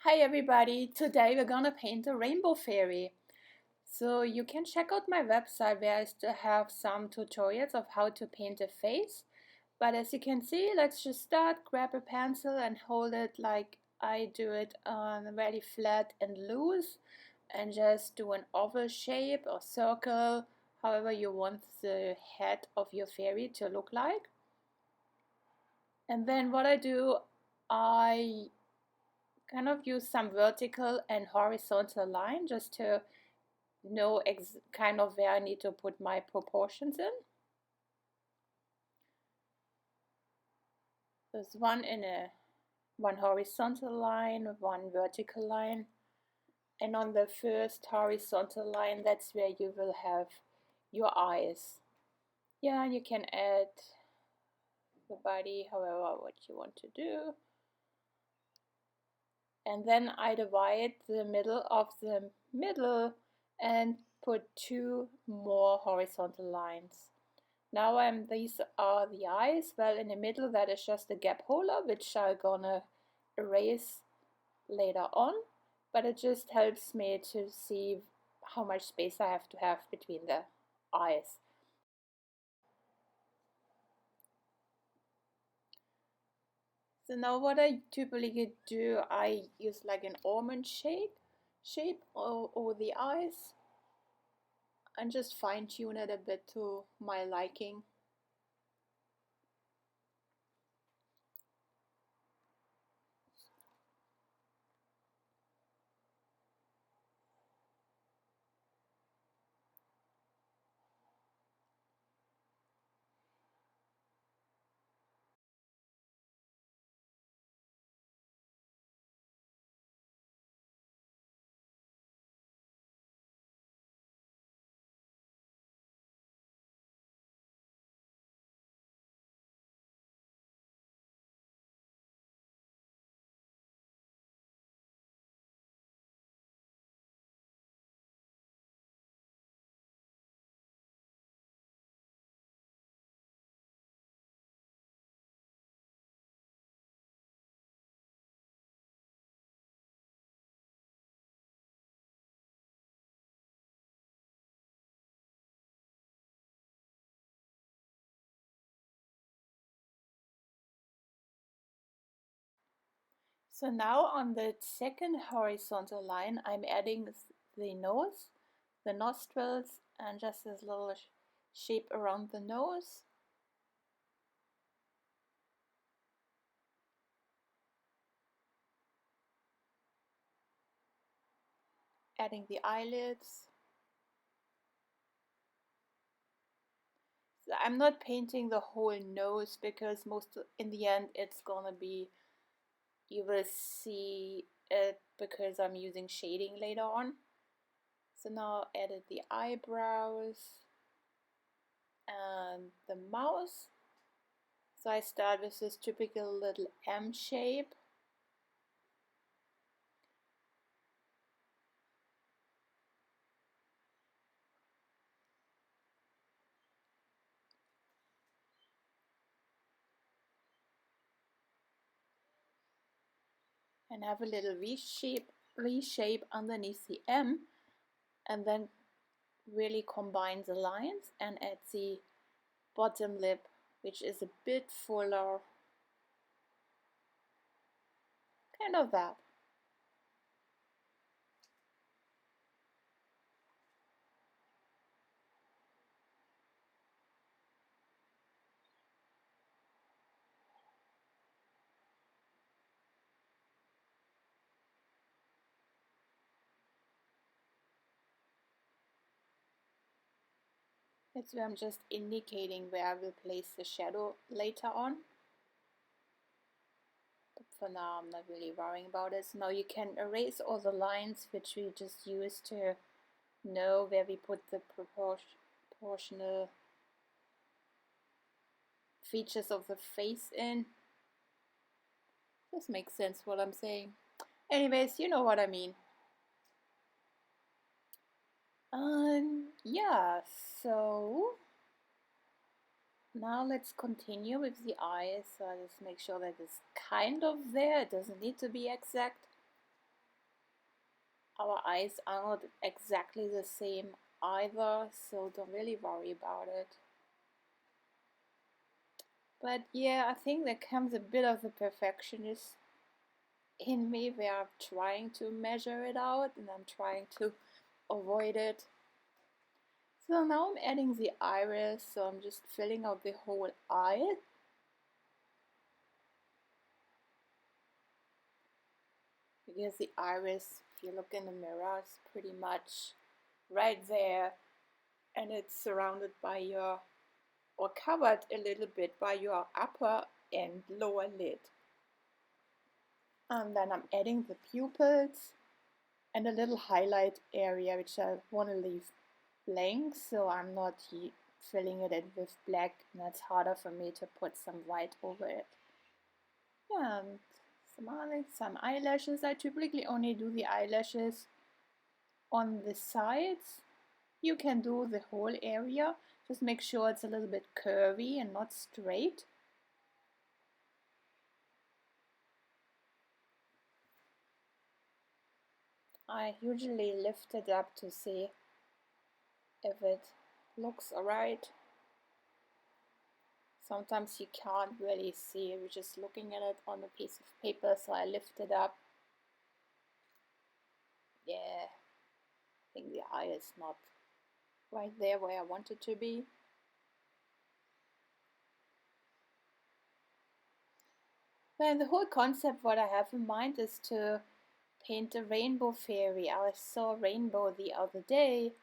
Hi everybody, today we're gonna paint a rainbow fairy. So you can check out my website where I still have some tutorials of how to paint a face. But as you can see, let's just start, grab a pencil and hold it like I do it on very flat and loose and just do an oval shape or circle, however you want the head of your fairy to look like. And then what I do, I kind of use some vertical and horizontal line just to know kind of where I need to put my proportions in. There's one horizontal line, one vertical line, and on the first horizontal line, that's where you will have your eyes. Yeah, you can add the body however what you want to do. And then I divide the middle of the middle and put two more horizontal lines. Now these are the eyes. Well, in the middle that is just a gap holder which I'm gonna erase later on, but it just helps me to see how much space I have to have between the eyes. So now what I typically do, I use like an almond shape over the eyes and just fine tune it a bit to my liking. So now on the second horizontal line, I'm adding the nose, the nostrils, and just this little shape around the nose. Adding the eyelids. So I'm not painting the whole nose because in the end it's gonna be, you will see it because I'm using shading later on. So now added the eyebrows and the mouth. So I start with this typical little M shape. And have a little V shape underneath the M, and then really combine the lines and add the bottom lip, which is a bit fuller, kind of that. That's where I'm just indicating where I will place the shadow later on. But for now, I'm not really worrying about it. So now you can erase all the lines which we just used to know where we put the proportional features of the face in. This makes sense what I'm saying. Anyways, you know what I mean. Yeah, so now let's continue with the eyes. So I just make sure that it's kind of there. It doesn't need to be exact. Our eyes are not exactly the same either, so don't really worry about it. But yeah, I think there comes a bit of the perfectionist in me where I'm trying to measure it out and I'm trying to avoid it. So now I'm adding the iris, so I'm just filling out the whole eye. Because the iris, if you look in the mirror, is pretty much right there, and it's surrounded by your, or covered a little bit by your upper and lower lid. And then I'm adding the pupils and a little highlight area which I want to leave blank, so I'm not filling it in with black, and that's harder for me to put some white over it. Yeah, and some eyelashes. I typically only do the eyelashes on the sides. You can do the whole area, just make sure it's a little bit curvy and not straight. I usually lift it up to see if it looks alright. Sometimes you can't really see, you're just looking at it on a piece of paper, so I lift it up. Yeah, I think the eye is not right there where I want it to be. Well, the whole concept, what I have in mind is to paint a rainbow fairy. I saw a rainbow the other day,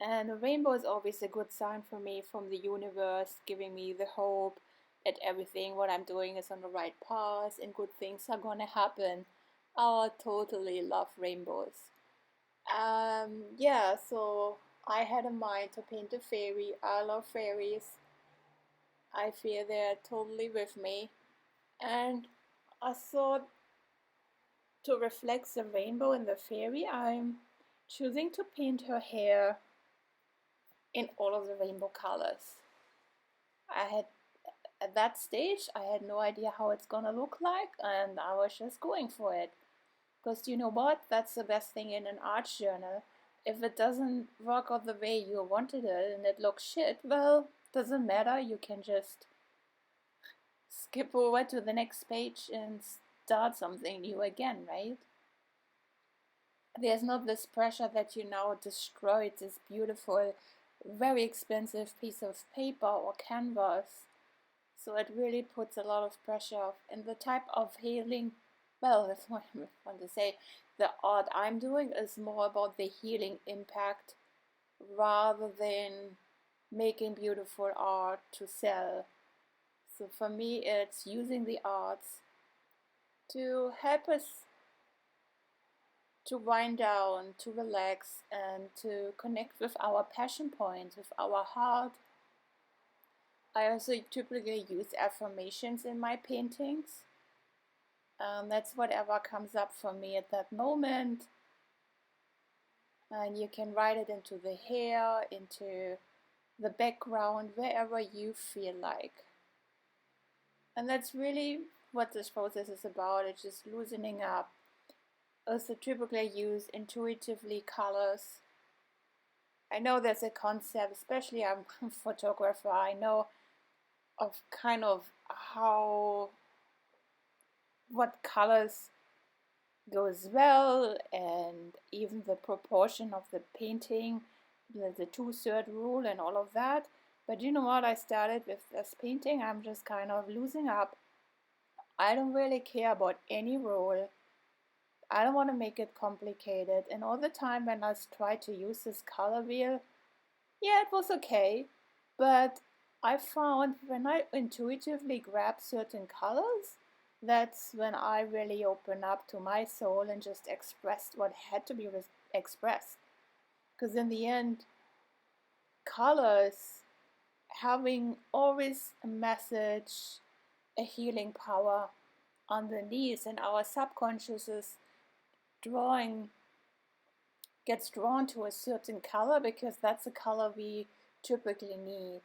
and a rainbow is always a good sign for me from the universe, giving me the hope that everything what I'm doing is on the right path and good things are gonna happen. I totally love rainbows. Yeah, so I had in mind to paint a fairy. I love fairies. I feel they're totally with me. And I thought to reflect the rainbow in the fairy, I'm choosing to paint her hair in all of the rainbow colors. I had At that stage, I had no idea how it's gonna look like, and I was just going for it. Because you know what? That's the best thing in an art journal. If it doesn't work out the way you wanted it and it looks shit, well, doesn't matter. You can just skip over to the next page and start something new again, right? There's not this pressure that you now destroyed this beautiful, very expensive piece of paper or canvas. So it really puts a lot of pressure. And the type of healing, well, that's what I want to say. The art I'm doing is more about the healing impact rather than making beautiful art to sell. So for me, it's using the arts to help us to wind down, to relax, and to connect with our passion points, with our heart. I also typically use affirmations in my paintings. That's whatever comes up for me at that moment. And you can write it into the hair, into the background, wherever you feel like. And that's really what this process is about. It's just loosening up. Also typically use intuitively colors. I know there's a concept, especially I'm a photographer, I know of kind of how, what colors goes well, and even the proportion of the painting, the 2/3 rule and all of that. But you know what, I started with this painting, I'm just kind of losing up. I don't really care about any rule. I don't want to make it complicated. And all the time when I tried to use this color wheel, yeah, it was okay. But I found when I intuitively grab certain colors, that's when I really open up to my soul and just expressed what had to be expressed. Because in the end, colors having always a message, a healing power underneath, and our subconscious is drawing gets drawn to a certain color because that's the color we typically need.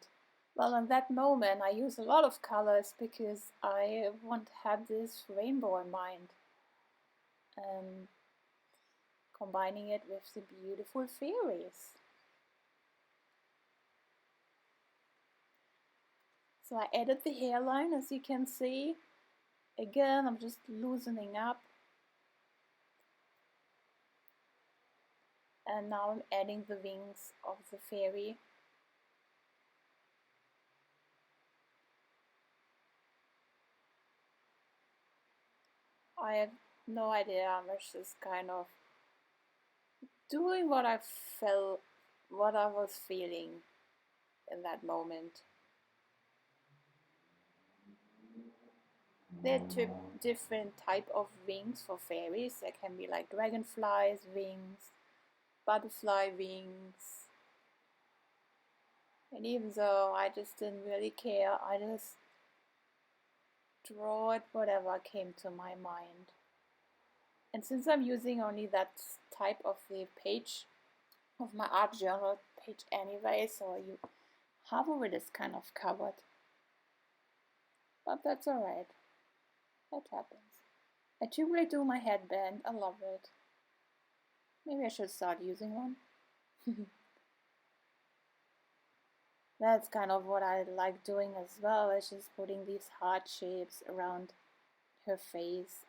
Well, in that moment, I use a lot of colors because I want to have this rainbow in mind. combining it with the beautiful fairies. So I added the hairline, as you can see. Again, I'm just loosening up. And now I'm adding the wings of the fairy. I have no idea, I was just kind of doing what I felt, what I was feeling in that moment. There are two different type of wings for fairies. There can be like dragonflies wings, butterfly wings. And even though I just didn't really care, I just draw it whatever came to my mind. And since I'm using only that type of the page of my art journal page anyway, so you half of it is kind of covered. But that's alright. That happens. I typically do my headband. I love it. Maybe I should start using one. That's kind of what I like doing as well, is just putting these heart shapes around her face.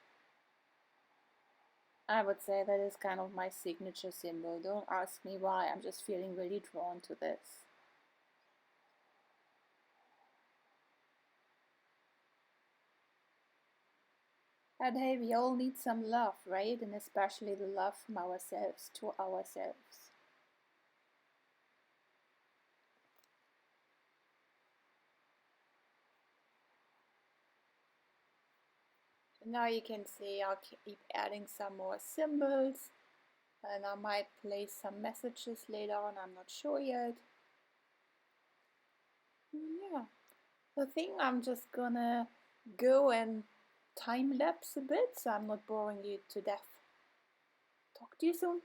I would say that is kind of my signature symbol. Don't ask me why, I'm just feeling really drawn to this. And hey, we all need some love, right? And especially the love from ourselves to ourselves. Now you can see I'll keep adding some more symbols, and I might place some messages later on, I'm not sure yet. Yeah, I think I'm just gonna go and time lapse a bit so I'm not boring you to death. Talk to you soon.